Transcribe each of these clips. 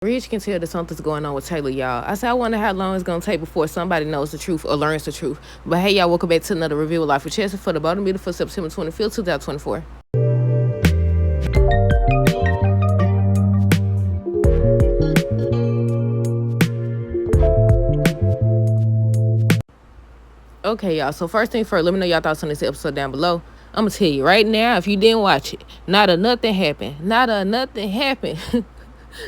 Rich can tell that something's going on with Taylor, y'all. I said, I wonder how long it's going to take before somebody knows the truth or learns the truth. But hey, y'all, welcome back to another review of Life with Chelsea for the bottom meter for September 25th, 2024. Okay, y'all. So first thing first, let me know y'all thoughts on this episode down below. I'm going to tell you right now, if you didn't watch it, not a nothing happened. Not a nothing happened.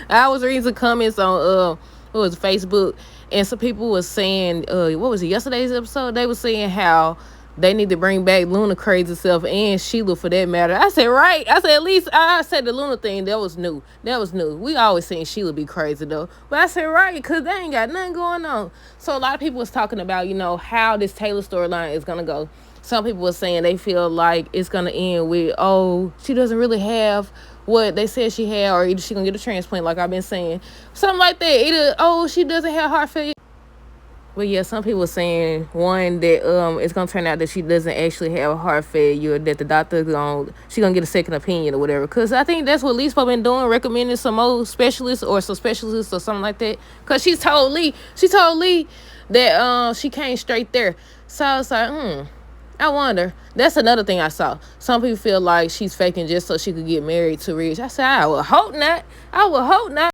I was reading some comments on what was it, Facebook, and some people was saying, what was it, yesterday's episode? They was saying how they need to bring back Luna crazy self and Sheila for that matter. I said, right. I said, at least I said the Luna thing, that was new. That was new. We always seen Sheila be crazy though. But I said, right, because they ain't got nothing going on. So a lot of people was talking about, how this Taylor storyline is going to go. Some people were saying they feel like it's going to end with, she doesn't really have what they said she had, or either she going to get a transplant like I've been saying. Something like that. Either, she doesn't have heart failure. But yeah, some people saying, one, that it's going to turn out that she doesn't actually have a heart failure, that the doctor she going to get a second opinion or whatever. Because I think that's what Lee's been doing, recommending some more specialists or some specialists or something like that. Because she told Lee that she came straight there. So I was like, I wonder. That's another thing I saw. Some people feel like she's faking just so she could get married to Rich. I said, I would hope not. I would hope not.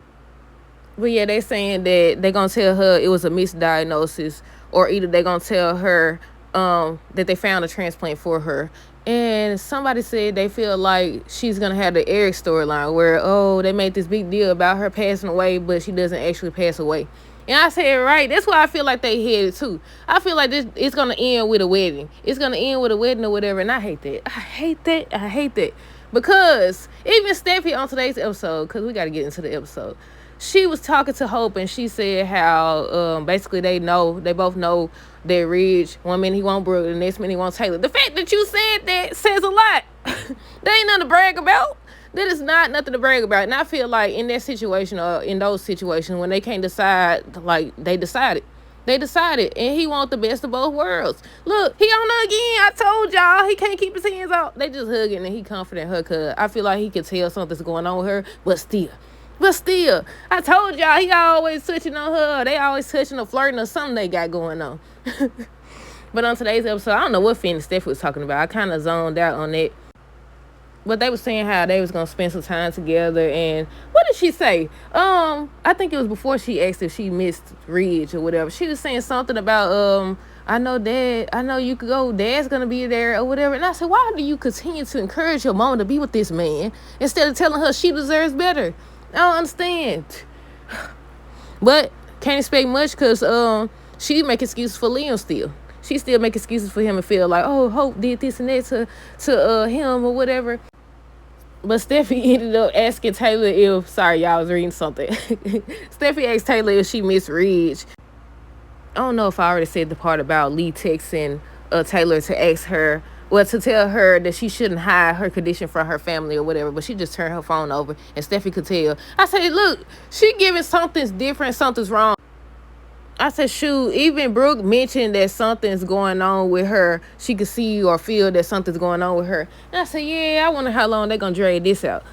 But yeah, they saying that they going to tell her it was a misdiagnosis, or either they going to tell her that they found a transplant for her. And somebody said they feel like she's going to have the Eric storyline where, they made this big deal about her passing away, but she doesn't actually pass away. And I said, right, that's why I feel like they headed too. I feel like it's going to end with a wedding. It's going to end with a wedding or whatever, and I hate that. I hate that. Because even Steffi on today's episode, because we got to get into the episode, she was talking to Hope, and she said how basically they both know that Ridge, one minute he want Brooke, the next minute he want Taylor. The fact that you said that says a lot. That ain't nothing to brag about. That is not nothing to brag about. And I feel like in that situation, or in those situations, when they can't decide, like they decided. And he want the best of both worlds. Look, he on her again. I told y'all he can't keep his hands off. They just hugging, and he comforting her because I feel like he can tell something's going on with her, but still, I told y'all he always touching on her. They always touching or flirting or something they got going on. But on today's episode, I don't know what Finn and Steph was talking about. I kind of zoned out on that. But they were saying how they was going to spend some time together. And what did she say? I think it was before she asked if she missed Ridge or whatever. She was saying something about, I know you could go. Dad's going to be there or whatever. And I said, why do you continue to encourage your mom to be with this man instead of telling her she deserves better? I don't understand. But can't expect much because she make excuses for Liam still. She still make excuses for him and feel like, Hope did this and that to him or whatever. But Steffi ended up asking Taylor sorry, y'all, I was reading something. Steffi asked Taylor if she missed Ridge. I don't know if I already said the part about Lee texting Taylor to ask her, to tell her that she shouldn't hide her condition from her family or whatever, but she just turned her phone over and Steffi could tell. I said, look, she giving something's different, something's wrong. I said, shoot, even Brooke mentioned that something's going on with her. She could see or feel that something's going on with her. And I said, yeah, I wonder how long they're going to drag this out.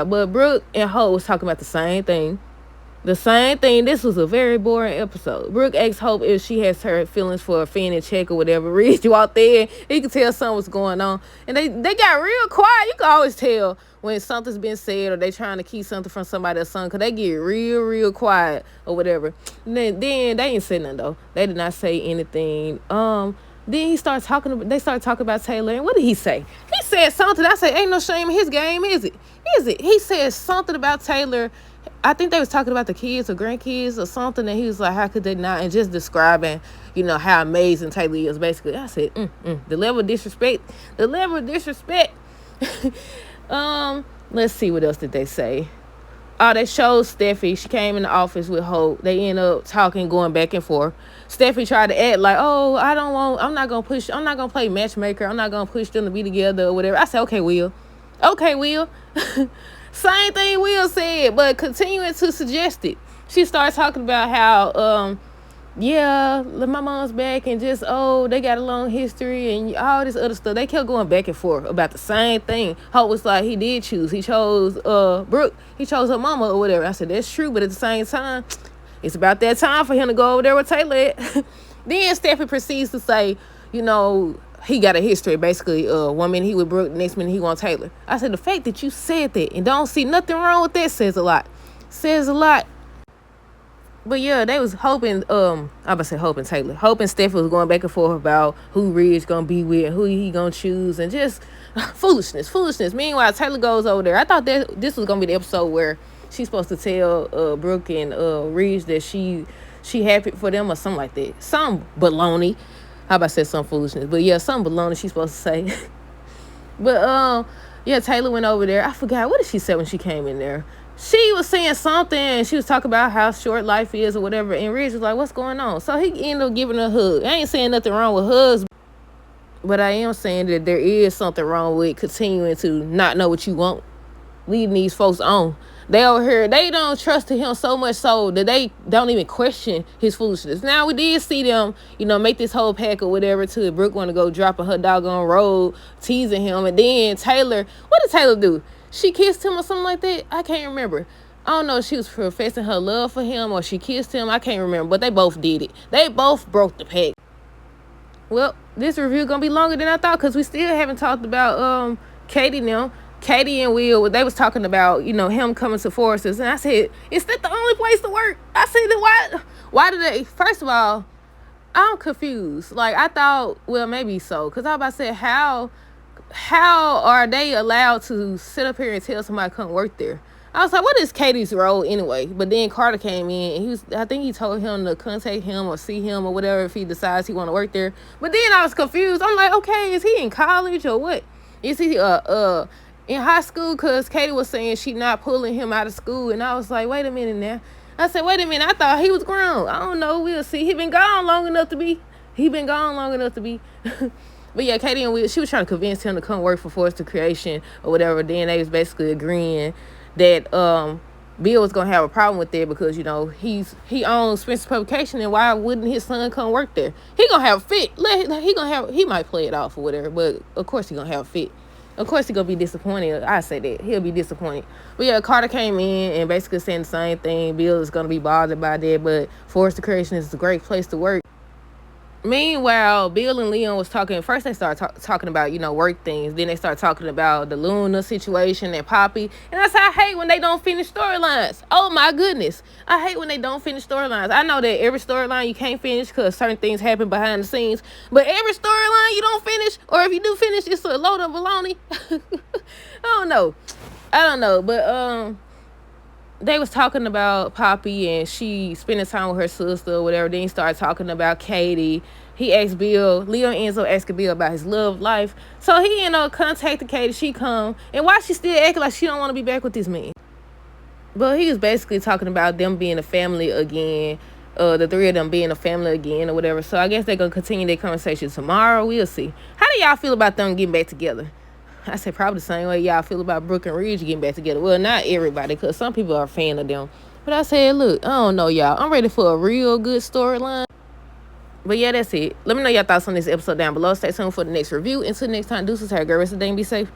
But Brooke and Hope was talking about the same thing. This was a very boring episode. Brooke asked Hope if she has her feelings for a Finn and check or whatever. Reed, you out there, he could tell something was going on. And they got real quiet. You can always tell when something's been said or they trying to keep something from somebody or something, because they get real quiet or whatever. And then they ain't said nothing, though. They did not say anything. Then they started talking about Taylor, and what did he say? He said something. I said, ain't no shame in his game, is it? He said something about Taylor. I think they was talking about the kids or grandkids or something, and he was like, how could they not? And just describing, how amazing Taylor is, basically. I said, the level of disrespect. Let's see, what else did they say? They showed Steffi. She came in the office with Hope. They ended up talking, going back and forth. Steffi tried to act like, I'm not going to play matchmaker. I'm not going to push them to be together or whatever. I said, okay, Will. Same thing Will said, but continuing to suggest it. She started talking about how yeah, my mom's back, and just, oh, they got a long history and all this other stuff. They kept going back and forth about the same thing. Hope was like, he did choose. He chose Brooke. He chose her mama or whatever. I said, that's true, but at the same time, it's about that time for him to go over there with Taylor at. Then Stephanie proceeds to say, he got a history. Basically, 1 minute he with Brooke, the next minute he want Taylor. I said, the fact that you said that and don't see nothing wrong with that says a lot. Says a lot. But yeah, they was hoping, I about to say hoping Taylor. Hoping Steph was going back and forth about who Ridge gonna be with and who he gonna choose, and just foolishness. Meanwhile, Taylor goes over there. I thought that this was gonna be the episode where she's supposed to tell Brooke and Ridge that she happy for them or something like that. Some baloney. How about I said some foolishness? But yeah, some baloney she's supposed to say. But yeah, Taylor went over there. I forgot, what did she say when she came in there? She was saying something, and she was talking about how short life is or whatever, and Ridge was like, what's going on? So he ended up giving her a hug. I ain't saying nothing wrong with hugs, but I am saying that there is something wrong with continuing to not know what you want, leading these folks on. They over here, they don't trust him so much so that they don't even question his foolishness. Now, we did see them, make this whole pack or whatever till Brooke want to go dropping her doggone road, teasing him. And then Taylor, what did Taylor do? She kissed him or something like that? I can't remember. I don't know if she was professing her love for him or she kissed him. I can't remember, but they both did it. They both broke the pack. Well, this review gonna be longer than I thought because we still haven't talked about Katie now. Katie and Will, they was talking about, him coming to Foresters. And I said, is that the only place to work? I said, why do they, first of all, I'm confused. Like, I thought, well, maybe so. Because I was about to say, how are they allowed to sit up here and tell somebody to come work there? I was like, what is Katie's role anyway? But then Carter came in, and I think he told him to contact him or see him or whatever if he decides he want to work there. But then I was confused. I'm like, okay, is he in college or what? Is he in high school? Because Katie was saying she not pulling him out of school, and I was like, wait a minute now. I said, wait a minute, I thought he was grown. I don't know, we'll see. He been gone long enough to be. But yeah, Katie and Will, she was trying to convince him to come work for Forrester Creation or whatever. Then they was basically agreeing that Bill was gonna have a problem with that because he owns Spencer Publication, and why wouldn't his son come work there? He gonna have a fit. He might play it off or whatever, but of course he gonna have a fit. Of course he gonna be disappointed. I say that he'll be disappointed. But yeah, Carter came in and basically saying the same thing. Bill is gonna be bothered by that, but Forrester Creation is a great place to work. Meanwhile, Bill and Leon was talking. First, they started talking about, work things. Then they started talking about the Luna situation and Poppy. And I said, I hate when they don't finish storylines. Oh, my goodness. I hate when they don't finish storylines. I know that every storyline you can't finish because certain things happen behind the scenes. But every storyline you don't finish, or if you do finish, it's a load of baloney. I don't know. But, they was talking about Poppy and she spending time with her sister or whatever. Then he started talking about Katie. He asked Bill, Leo ends up asking Bill about his love life. So he ended up contacting Katie. She come. And why she still acting like she don't want to be back with this man? But he was basically talking about them being a family again. The three of them being a family again or whatever. So I guess they're going to continue their conversation tomorrow. We'll see. How do y'all feel about them getting back together? I said probably the same way y'all feel about Brooke and Ridge getting back together. Well, not everybody, because some people are a fan of them. But I said, look, I don't know, y'all. I'm ready for a real good storyline. But yeah, that's it. Let me know your thoughts on this episode down below. Stay tuned for the next review. Until next time, deuces. Have a great rest of the day and be safe.